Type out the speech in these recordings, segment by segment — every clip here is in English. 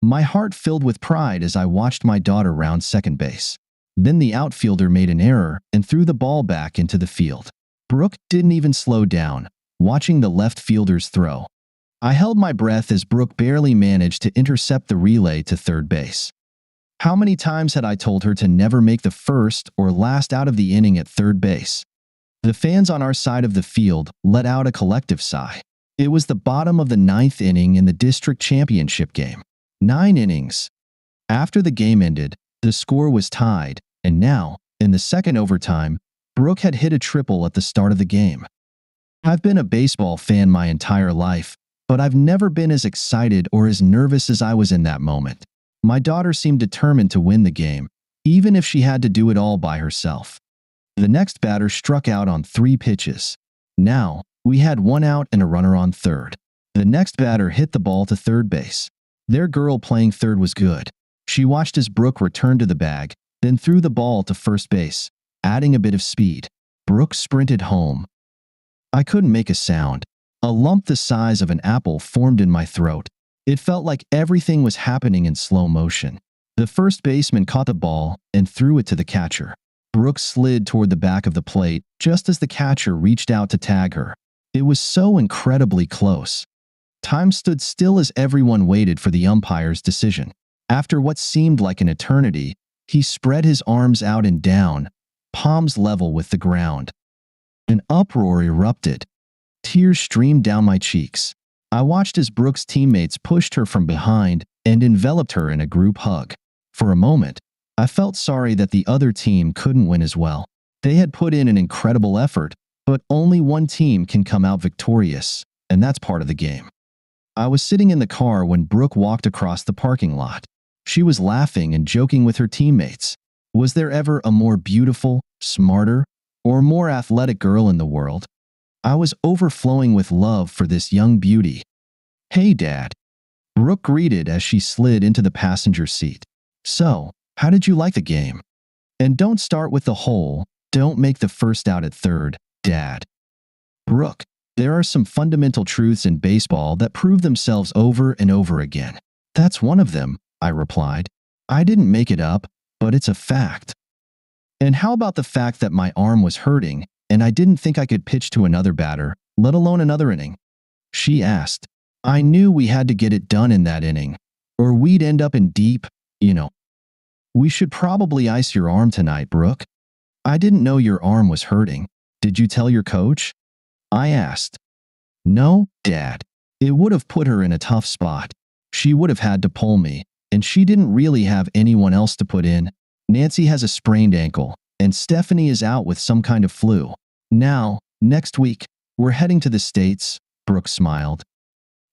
My heart filled with pride as I watched my daughter round second base. Then the outfielder made an error and threw the ball back into the field. Brooke didn't even slow down, watching the left fielder's throw. I held my breath as Brooke barely managed to intercept the relay to third base. How many times had I told her to never make the first or last out of the inning at third base? The fans on our side of the field let out a collective sigh. It was the bottom of the ninth inning in the district championship game. 9 innings. After the game ended, the score was tied, and now, in the second overtime, Brooke had hit a triple at the start of the game. I've been a baseball fan my entire life, but I've never been as excited or as nervous as I was in that moment. My daughter seemed determined to win the game, even if she had to do it all by herself. The next batter struck out on 3 pitches. Now, we had 1 out and a runner on third. The next batter hit the ball to third base. Their girl playing third was good. She watched as Brooke returned to the bag, then threw the ball to first base, adding a bit of speed. Brooke sprinted home. I couldn't make a sound. A lump the size of an apple formed in my throat. It felt like everything was happening in slow motion. The first baseman caught the ball and threw it to the catcher. Brooke slid toward the back of the plate just as the catcher reached out to tag her. It was so incredibly close. Time stood still as everyone waited for the umpire's decision. After what seemed like an eternity, he spread his arms out and down, palms level with the ground. An uproar erupted. Tears streamed down my cheeks. I watched as Brooke's teammates pushed her from behind and enveloped her in a group hug. For a moment, I felt sorry that the other team couldn't win as well. They had put in an incredible effort, but only one team can come out victorious, and that's part of the game. I was sitting in the car when Brooke walked across the parking lot. She was laughing and joking with her teammates. Was there ever a more beautiful, smarter, or more athletic girl in the world? I was overflowing with love for this young beauty. "Hey, Dad," Brooke greeted as she slid into the passenger seat. "So, how did you like the game? And don't start with the whole, don't make the first out at third, Dad." Brooke, there are some fundamental truths in baseball that prove themselves over and over again. "That's one of them," I replied. "I didn't make it up, but it's a fact." "And how about the fact that my arm was hurting and I didn't think I could pitch to another batter, let alone another inning?" she asked. "I knew we had to get it done in that inning, or we'd end up in deep, We should probably ice your arm tonight, Brooke." "I didn't know your arm was hurting. Did you tell your coach?" I asked. "No, Dad. It would have put her in a tough spot. She would have had to pull me, and she didn't really have anyone else to put in. Nancy has a sprained ankle, and Stephanie is out with some kind of flu. Now, next week, we're heading to the States," Brooke smiled.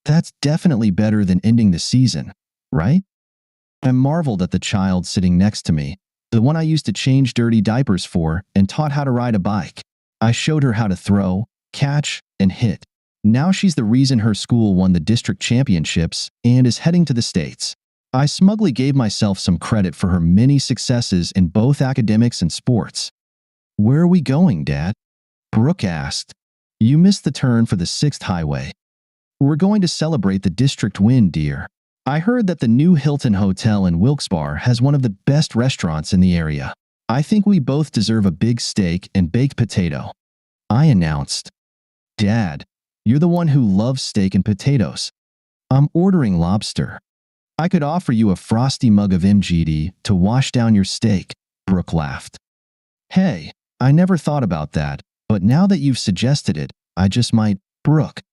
"That's definitely better than ending the season, right?" I marveled at the child sitting next to me, the one I used to change dirty diapers for and taught how to ride a bike. I showed her how to throw, catch, and hit. Now she's the reason her school won the district championships and is heading to the States. I smugly gave myself some credit for her many successes in both academics and sports. "Where are we going, Dad?" Brooke asked. "You missed the turn for the 6th highway. We're going to celebrate the district win, dear. I heard that the new Hilton Hotel in Wilkes-Barre has one of the best restaurants in the area. I think we both deserve a big steak and baked potato," I announced. "Dad, you're the one who loves steak and potatoes. I'm ordering lobster. I could offer you a frosty mug of MGD to wash down your steak," Brooke laughed. "Hey, I never thought about that, but now that you've suggested it, I just might." "Brooke,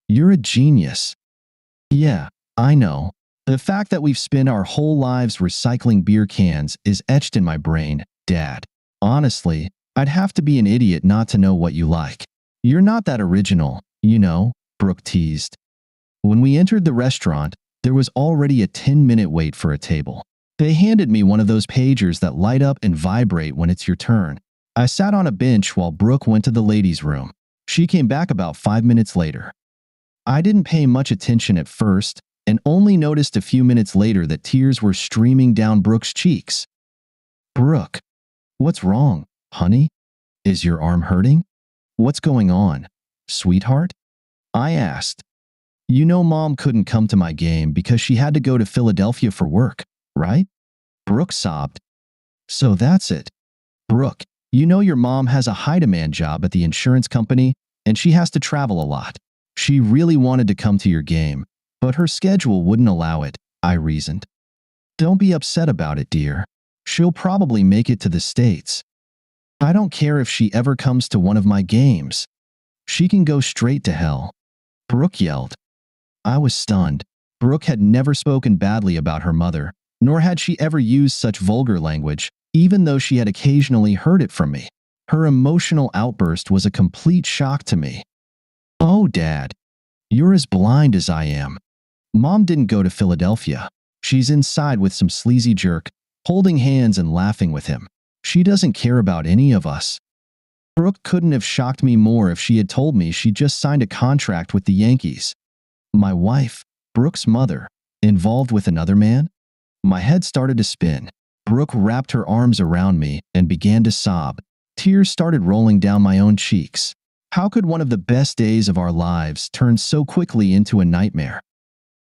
you're a genius." "Yeah, I know. The fact that we've spent our whole lives recycling beer cans is etched in my brain, Dad. Honestly, I'd have to be an idiot not to know what you like. You're not that original, Brooke teased. When we entered the restaurant, there was already a 10-minute wait for a table. They handed me one of those pagers that light up and vibrate when it's your turn. I sat on a bench while Brooke went to the ladies' room. She came back about 5 minutes later. I didn't pay much attention at first, and only noticed a few minutes later that tears were streaming down Brooke's cheeks. "Brooke, what's wrong, honey? Is your arm hurting? What's going on, sweetheart?" I asked. You know Mom couldn't come to my game because she had to go to Philadelphia for work, right? Brooke sobbed. So that's it. Brooke, you know your mom has a high-demand job at the insurance company and she has to travel a lot. She really wanted to come to your game, but her schedule wouldn't allow it, I reasoned. Don't be upset about it, dear. She'll probably make it to the States. I don't care if she ever comes to one of my games. She can go straight to hell. Brooke yelled. I was stunned. Brooke had never spoken badly about her mother, nor had she ever used such vulgar language, even though she had occasionally heard it from me. Her emotional outburst was a complete shock to me. Oh, Dad, you're as blind as I am. Mom didn't go to Philadelphia. She's inside with some sleazy jerk, holding hands and laughing with him. She doesn't care about any of us. Brooke couldn't have shocked me more if she had told me she just signed a contract with the Yankees. My wife, Brooke's mother, involved with another man? My head started to spin. Brooke wrapped her arms around me and began to sob. Tears started rolling down my own cheeks. How could one of the best days of our lives turn so quickly into a nightmare?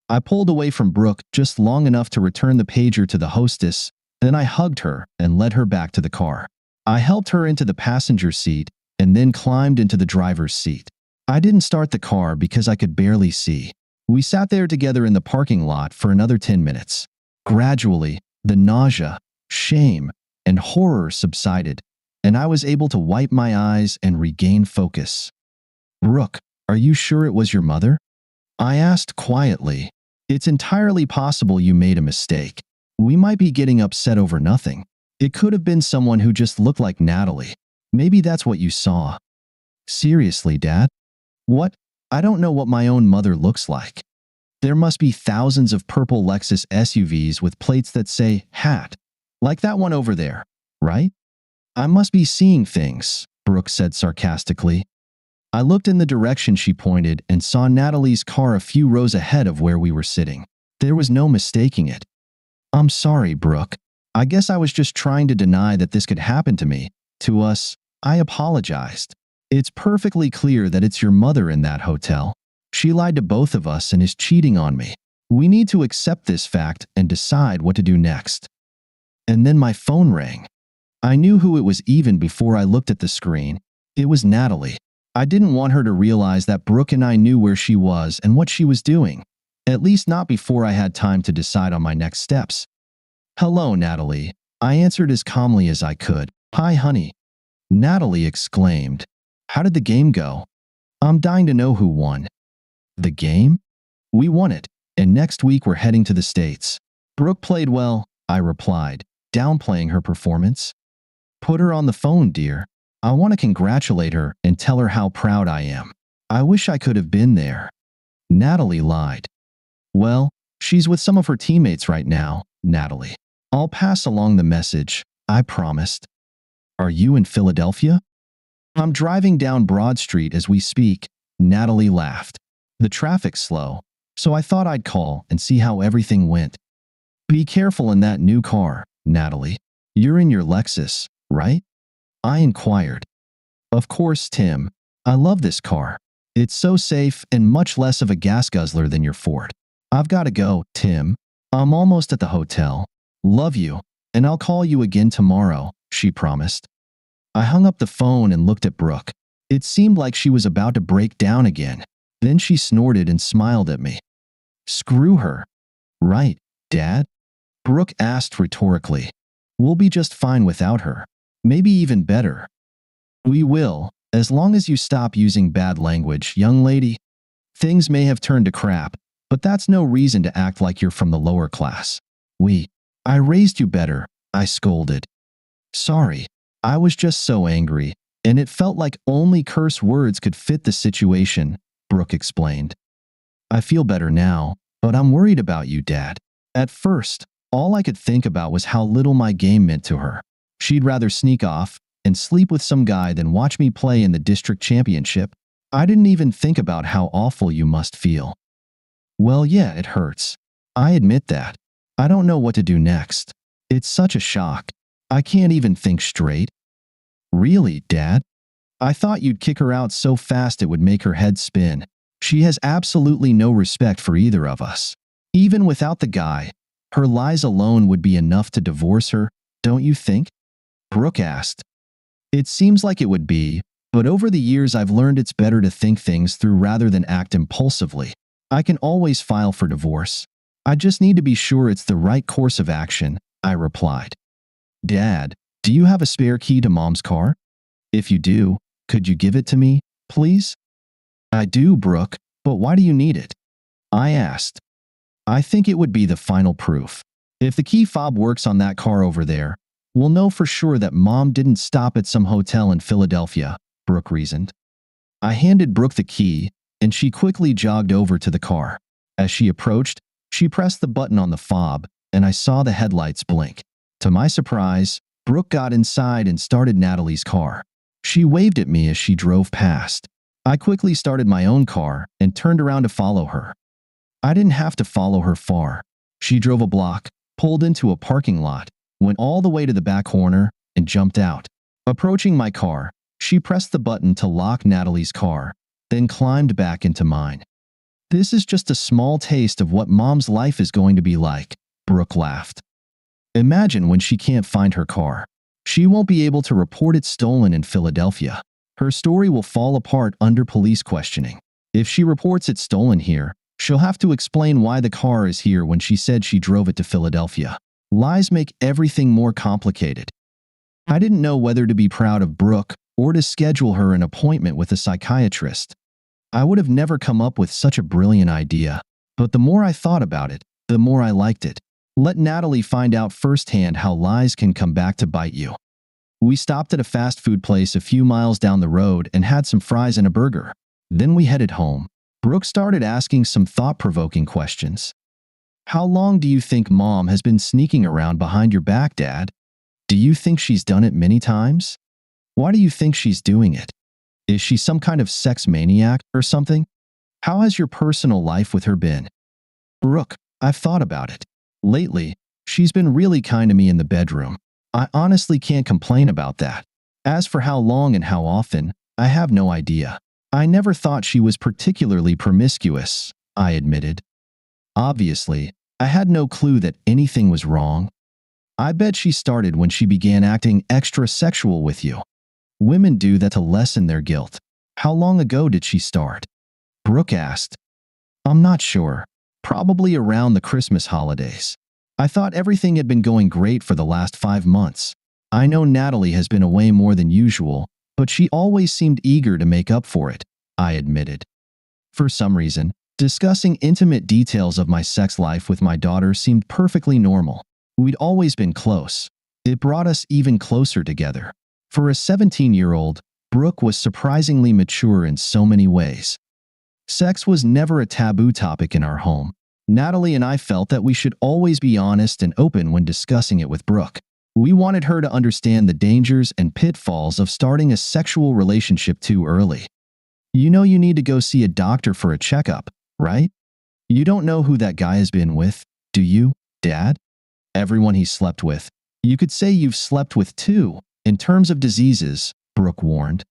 I pulled away from Brooke just long enough to return the pager to the hostess, then I hugged her and led her back to the car. I helped her into the passenger seat and then climbed into the driver's seat. I didn't start the car because I could barely see. We sat there together in the parking lot for another 10 minutes. Gradually, the nausea, shame, and horror subsided, and I was able to wipe my eyes and regain focus. Brooke, are you sure it was your mother? I asked quietly. It's entirely possible you made a mistake. We might be getting upset over nothing. It could have been someone who just looked like Natalie. Maybe that's what you saw. Seriously, Dad? What? I don't know what my own mother looks like. There must be thousands of purple Lexus SUVs with plates that say hat, like that one over there, right? I must be seeing things, Brooke said sarcastically. I looked in the direction she pointed and saw Natalie's car a few rows ahead of where we were sitting. There was no mistaking it. I'm sorry, Brooke. I guess I was just trying to deny that this could happen to me, to us. I apologized. It's perfectly clear that it's your mother in that hotel. She lied to both of us and is cheating on me. We need to accept this fact and decide what to do next. And then my phone rang. I knew who it was even before I looked at the screen. It was Natalie. I didn't want her to realize that Brooke and I knew where she was and what she was doing. At least not before I had time to decide on my next steps. Hello, Natalie. I answered as calmly as I could. Hi, honey. Natalie exclaimed. How did the game go? I'm dying to know who won. The game? We won it, and next week we're heading to the States. Brooke played well, I replied, downplaying her performance. Put her on the phone, dear. I want to congratulate her and tell her how proud I am. I wish I could have been there. Natalie lied. Well, she's with some of her teammates right now, Natalie. I'll pass along the message, I promised. Are you in Philadelphia? I'm driving down Broad Street as we speak, Natalie laughed. The traffic's slow, so I thought I'd call and see how everything went. Be careful in that new car, Natalie. You're in your Lexus, right? I inquired. Of course, Tim. I love this car. It's so safe and much less of a gas guzzler than your Ford. I've got to go, Tim. I'm almost at the hotel. Love you, and I'll call you again tomorrow, she promised. I hung up the phone and looked at Brooke. It seemed like she was about to break down again. Then she snorted and smiled at me. Screw her. Right, Dad? Brooke asked rhetorically. We'll be just fine without her. Maybe even better. We will, as long as you stop using bad language, young lady. Things may have turned to crap, but that's no reason to act like you're from the lower class. I raised you better, I scolded. Sorry, I was just so angry, and it felt like only curse words could fit the situation, Brooke explained. I feel better now, but I'm worried about you, Dad. At first, all I could think about was how little my game meant to her. She'd rather sneak off and sleep with some guy than watch me play in the district championship. I didn't even think about how awful you must feel. Well, yeah, it hurts. I admit that. I don't know what to do next. It's such a shock. I can't even think straight. Really, Dad? I thought you'd kick her out so fast it would make her head spin. She has absolutely no respect for either of us. Even without the guy, her lies alone would be enough to divorce her, don't you think? Brooke asked. It seems like it would be, but over the years I've learned it's better to think things through rather than act impulsively. I can always file for divorce. I just need to be sure it's the right course of action, I replied. Dad, do you have a spare key to Mom's car? If you do, could you give it to me, please? I do, Brooke, but why do you need it? I asked. I think it would be the final proof. If the key fob works on that car over there, we'll know for sure that Mom didn't stop at some hotel in Philadelphia, Brooke reasoned. I handed Brooke the key, and she quickly jogged over to the car. As she approached, she pressed the button on the fob, and I saw the headlights blink. To my surprise, Brooke got inside and started Natalie's car. She waved at me as she drove past. I quickly started my own car and turned around to follow her. I didn't have to follow her far. She drove a block, pulled into a parking lot, went all the way to the back corner, and jumped out. Approaching my car, she pressed the button to lock Natalie's car, then climbed back into mine. This is just a small taste of what Mom's life is going to be like, Brooke laughed. Imagine when she can't find her car. She won't be able to report it stolen in Philadelphia. Her story will fall apart under police questioning. If she reports it stolen here, she'll have to explain why the car is here when she said she drove it to Philadelphia. Lies make everything more complicated. I didn't know whether to be proud of Brooke or to schedule her an appointment with a psychiatrist. I would have never come up with such a brilliant idea, but the more I thought about it, the more I liked it. Let Natalie find out firsthand how lies can come back to bite you. We stopped at a fast food place a few miles down the road and had some fries and a burger. Then we headed home. Brooke started asking some thought-provoking questions. How long do you think Mom has been sneaking around behind your back, Dad? Do you think she's done it many times? Why do you think she's doing it? Is she some kind of sex maniac or something? How has your personal life with her been? Brooke, I've thought about it. Lately, she's been really kind to me in the bedroom. I honestly can't complain about that. As for how long and how often, I have no idea. I never thought she was particularly promiscuous, I admitted. Obviously, I had no clue that anything was wrong. I bet she started when she began acting extra sexual with you. Women do that to lessen their guilt. How long ago did she start? Brooke asked. I'm not sure. Probably around the Christmas holidays. I thought everything had been going great for the last 5 months. I know Natalie has been away more than usual, but she always seemed eager to make up for it, I admitted. For some reason, discussing intimate details of my sex life with my daughter seemed perfectly normal. We'd always been close. It brought us even closer together. For a 17-year-old, Brooke was surprisingly mature in so many ways. Sex was never a taboo topic in our home. Natalie and I felt that we should always be honest and open when discussing it with Brooke. We wanted her to understand the dangers and pitfalls of starting a sexual relationship too early. You know you need to go see a doctor for a checkup, right? You don't know who that guy has been with, do you, Dad? Everyone he slept with. You could say you've slept with too, in terms of diseases, Brooke warned.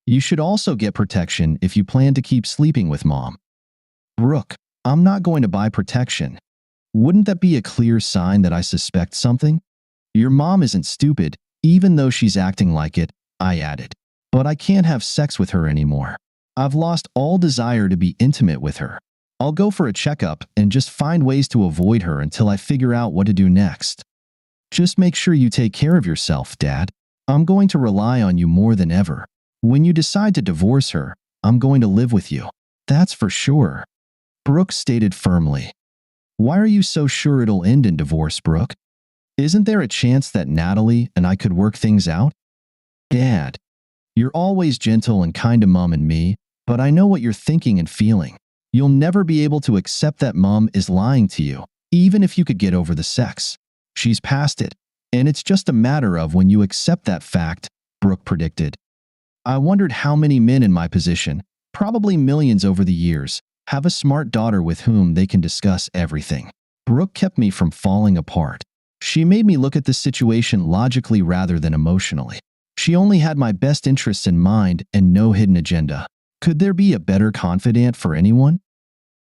You should also get protection if you plan to keep sleeping with Mom. Brooke, I'm not going to buy protection. Wouldn't that be a clear sign that I suspect something? Your mom isn't stupid, even though she's acting like it, I added. But I can't have sex with her anymore. I've lost all desire to be intimate with her. I'll go for a checkup and just find ways to avoid her until I figure out what to do next. Just make sure you take care of yourself, Dad. I'm going to rely on you more than ever. When you decide to divorce her, I'm going to live with you. That's for sure. Brooke stated firmly. Why are you so sure it'll end in divorce, Brooke? Isn't there a chance that Natalie and I could work things out? Dad, you're always gentle and kind to Mom and me, but I know what you're thinking and feeling. You'll never be able to accept that Mom is lying to you, even if you could get over the sex. She's past it, and it's just a matter of when you accept that fact, Brooke predicted. I wondered how many men in my position, probably millions over the years, have a smart daughter with whom they can discuss everything. Brooke kept me from falling apart. She made me look at the situation logically rather than emotionally. She only had my best interests in mind and no hidden agenda. Could there be a better confidant for anyone?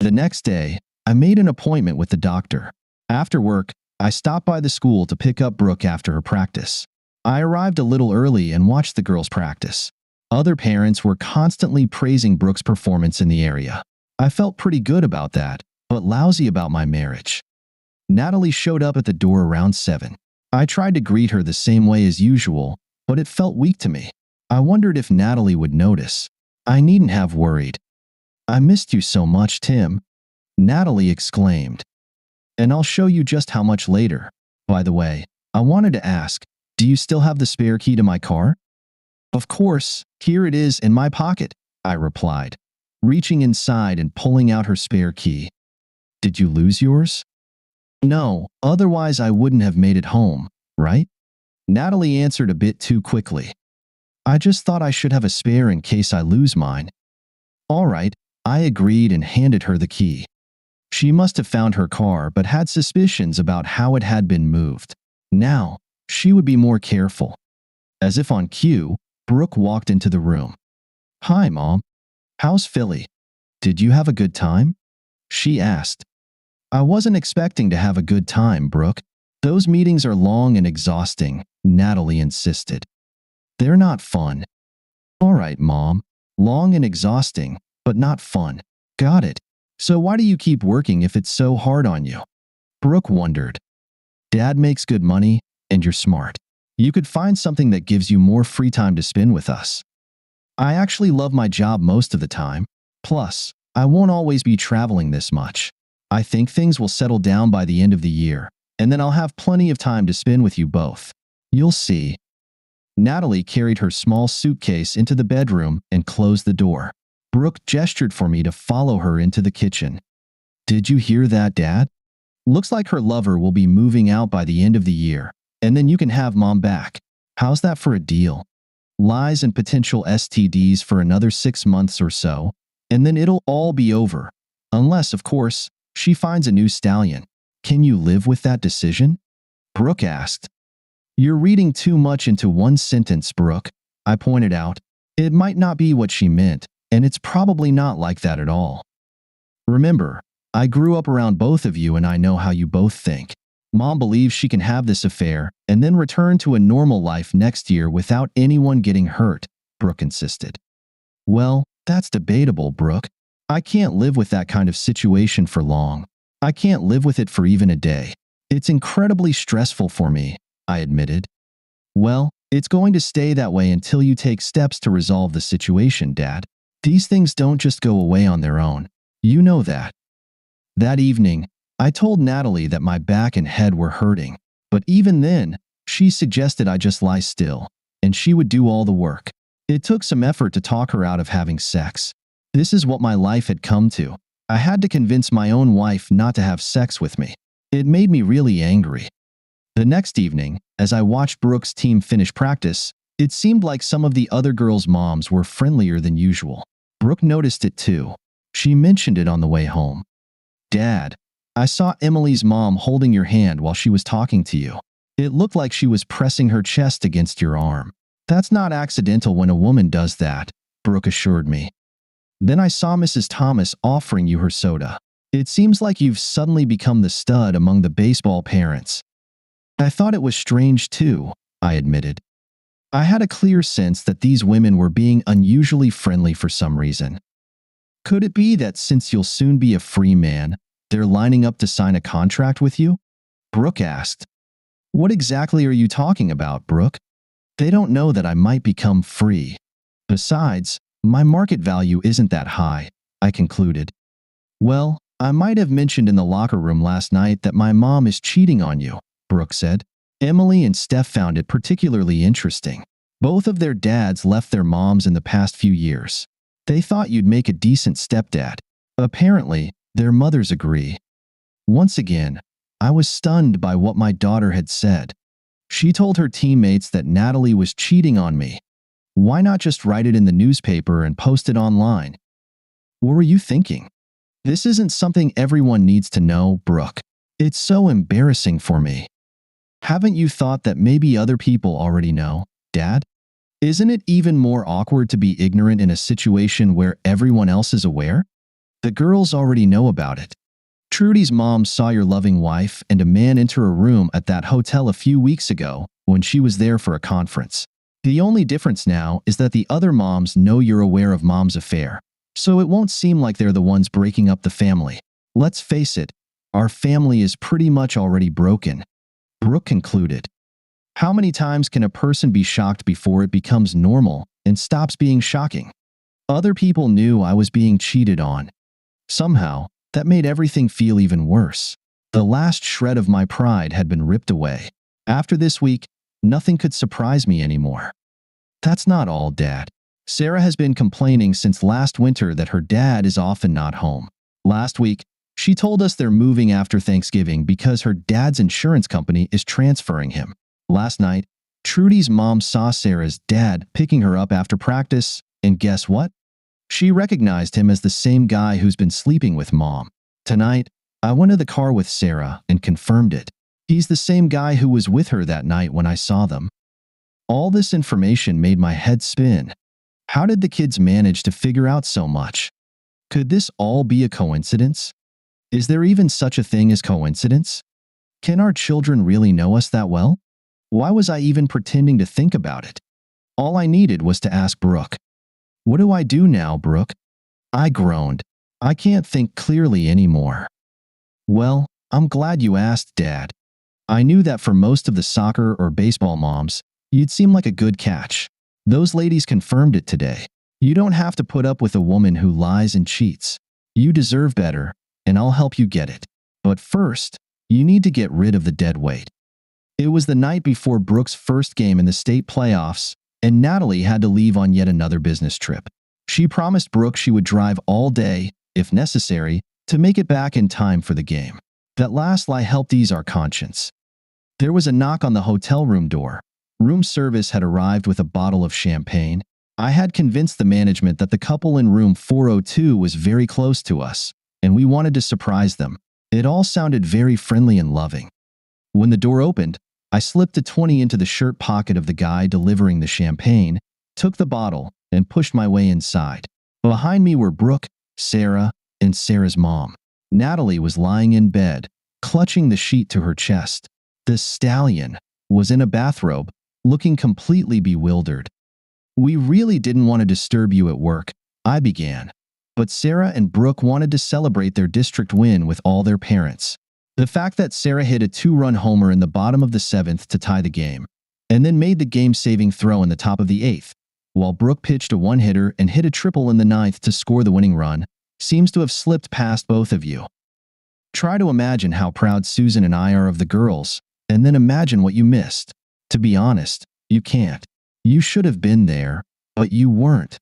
The next day, I made an appointment with the doctor. After work, I stopped by the school to pick up Brooke after her practice. I arrived a little early and watched the girls practice. Other parents were constantly praising Brooke's performance in the area. I felt pretty good about that, but lousy about my marriage. Natalie showed up at the door around 7. I tried to greet her the same way as usual, but it felt weak to me. I wondered if Natalie would notice. I needn't have worried. "I missed you so much, Tim," Natalie exclaimed. "And I'll show you just how much later. By the way, I wanted to ask, do you still have the spare key to my car?" "Of course, here it is in my pocket," I replied, reaching inside and pulling out her spare key. "Did you lose yours?" "No, otherwise I wouldn't have made it home, right?" Natalie answered a bit too quickly. "I just thought I should have a spare in case I lose mine." "All right," I agreed and handed her the key. She must have found her car but had suspicions about how it had been moved. Now, she would be more careful. As if on cue, Brooke walked into the room. "Hi, Mom. How's Philly? Did you have a good time?" she asked. "I wasn't expecting to have a good time, Brooke. Those meetings are long and exhausting," Natalie insisted. "They're not fun." "All right, Mom. Long and exhausting, but not fun. Got it. So why do you keep working if it's so hard on you?" Brooke wondered. "Dad makes good money, and you're smart. You could find something that gives you more free time to spend with us." "I actually love my job most of the time. Plus, I won't always be traveling this much. I think things will settle down by the end of the year, and then I'll have plenty of time to spend with you both. You'll see." Natalie carried her small suitcase into the bedroom and closed the door. Brooke gestured for me to follow her into the kitchen. "Did you hear that, Dad? Looks like her lover will be moving out by the end of the year, and then you can have Mom back. How's that for a deal? Lies and potential STDs for another 6 months or so, and then it'll all be over. Unless, of course, she finds a new stallion. Can you live with that decision?" Brooke asked. "You're reading too much into one sentence, Brooke," I pointed out. "It might not be what she meant, and it's probably not like that at all. Remember, I grew up around both of you and I know how you both think. Mom believes she can have this affair and then return to a normal life next year without anyone getting hurt," Brooke insisted. "Well, that's debatable, Brooke. I can't live with that kind of situation for long. I can't live with it for even a day. It's incredibly stressful for me," I admitted. "Well, it's going to stay that way until you take steps to resolve the situation, Dad. These things don't just go away on their own. You know that." That evening, I told Natalie that my back and head were hurting, but even then, she suggested I just lie still, and she would do all the work. It took some effort to talk her out of having sex. This is what my life had come to. I had to convince my own wife not to have sex with me. It made me really angry. The next evening, as I watched Brooke's team finish practice, it seemed like some of the other girls' moms were friendlier than usual. Brooke noticed it too. She mentioned it on the way home. "Dad, I saw Emily's mom holding your hand while she was talking to you. It looked like she was pressing her chest against your arm." "That's not accidental when a woman does that," Brooke assured me. "Then I saw Mrs. Thomas offering you her soda. It seems like you've suddenly become the stud among the baseball parents." "I thought it was strange too," I admitted. I had a clear sense that these women were being unusually friendly for some reason. "Could it be that since you'll soon be a free man, they're lining up to sign a contract with you?" Brooke asked. "What exactly are you talking about, Brooke?" "They don't know that I might become free. Besides, my market value isn't that high," I concluded. "Well, I might have mentioned in the locker room last night that my mom is cheating on you," Brooke said. Emily and Steph found it particularly interesting. Both of their dads left their moms in the past few years. They thought you'd make a decent stepdad. Apparently, their mothers agree. Once again, I was stunned by what my daughter had said. She told her teammates that Natalie was cheating on me. Why not just write it in the newspaper and post it online? What were you thinking? This isn't something everyone needs to know, Brooke. It's so embarrassing for me. Haven't you thought that maybe other people already know, Dad? Isn't it even more awkward to be ignorant in a situation where everyone else is aware? The girls already know about it. Trudy's mom saw your loving wife and a man enter a room at that hotel a few weeks ago when she was there for a conference. The only difference now is that the other moms know you're aware of mom's affair, so it won't seem like they're the ones breaking up the family. Let's face it, our family is pretty much already broken. Brooke concluded. How many times can a person be shocked before it becomes normal and stops being shocking? Other people knew I was being cheated on. Somehow, that made everything feel even worse. The last shred of my pride had been ripped away. After this week, nothing could surprise me anymore. That's not all, Dad. Sarah has been complaining since last winter that her dad is often not home. Last week, she told us they're moving after Thanksgiving because her dad's insurance company is transferring him. Last night, Trudy's mom saw Sarah's dad picking her up after practice, and guess what? She recognized him as the same guy who's been sleeping with Mom. Tonight, I went to the car with Sarah and confirmed it. He's the same guy who was with her that night when I saw them. All this information made my head spin. How did the kids manage to figure out so much? Could this all be a coincidence? Is there even such a thing as coincidence? Can our children really know us that well? Why was I even pretending to think about it? All I needed was to ask Brooke. What do I do now, Brooke? I groaned. I can't think clearly anymore. Well, I'm glad you asked, Dad. I knew that for most of the soccer or baseball moms, you'd seem like a good catch. Those ladies confirmed it today. You don't have to put up with a woman who lies and cheats. You deserve better, and I'll help you get it. But first, you need to get rid of the dead weight. It was the night before Brooke's first game in the state playoffs, and Natalie had to leave on yet another business trip. She promised Brooke she would drive all day, if necessary, to make it back in time for the game. That last lie helped ease our conscience. There was a knock on the hotel room door. Room service had arrived with a bottle of champagne. I had convinced the management that the couple in room 402 was very close to us, and we wanted to surprise them. It all sounded very friendly and loving. When the door opened, I slipped a 20 into the shirt pocket of the guy delivering the champagne, took the bottle, and pushed my way inside. Behind me were Brooke, Sarah, and Sarah's mom. Natalie was lying in bed, clutching the sheet to her chest. The stallion was in a bathrobe, looking completely bewildered. We really didn't want to disturb you at work, I began. But Sarah and Brooke wanted to celebrate their district win with all their parents. The fact that Sarah hit a 2-run homer in the bottom of the 7th to tie the game, and then made the game-saving throw in the top of the 8th, while Brooke pitched a one-hitter and hit a triple in the 9th to score the winning run, seems to have slipped past both of you. Try to imagine how proud Susan and I are of the girls, and then imagine what you missed. To be honest, you can't. You should have been there, but you weren't.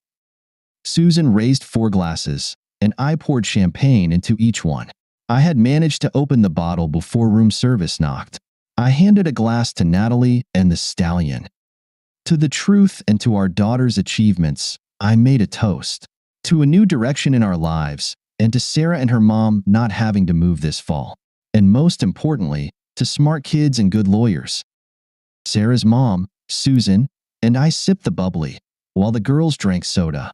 Susan raised 4 glasses, and I poured champagne into each one. I had managed to open the bottle before room service knocked. I handed a glass to Natalie and the stallion. To the truth and to our daughter's achievements, I made a toast. To a new direction in our lives, and to Sarah and her mom not having to move this fall. And most importantly, to smart kids and good lawyers. Sarah's mom, Susan, and I sipped the bubbly, while the girls drank soda.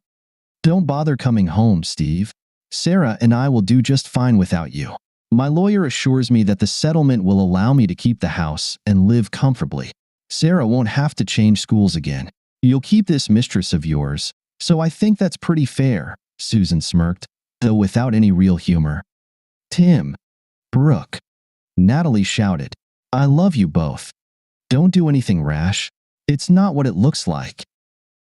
Don't bother coming home, Steve. Sarah and I will do just fine without you. My lawyer assures me that the settlement will allow me to keep the house and live comfortably. Sarah won't have to change schools again. You'll keep this mistress of yours, so I think that's pretty fair, Susan smirked, though without any real humor. Tim. Brooke. Natalie shouted. I love you both. Don't do anything rash. It's not what it looks like.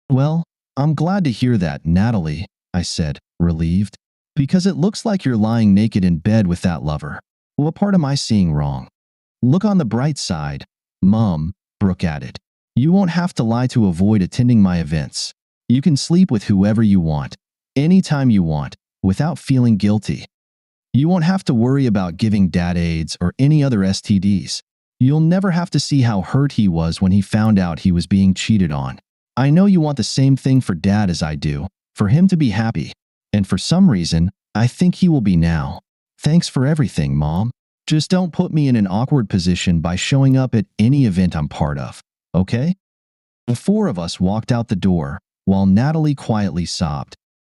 Well, I'm glad to hear that, Natalie, I said, relieved. Because it looks like you're lying naked in bed with that lover. What part am I seeing wrong? Look on the bright side, Mom, Brooke added. You won't have to lie to avoid attending my events. You can sleep with whoever you want, anytime you want, without feeling guilty. You won't have to worry about giving Dad AIDS or any other STDs. You'll never have to see how hurt he was when he found out he was being cheated on. I know you want the same thing for Dad as I do, for him to be happy. And for some reason, I think he will be now. Thanks for everything, Mom. Just don't put me in an awkward position by showing up at any event I'm part of, okay? The four of us walked out the door, while Natalie quietly sobbed.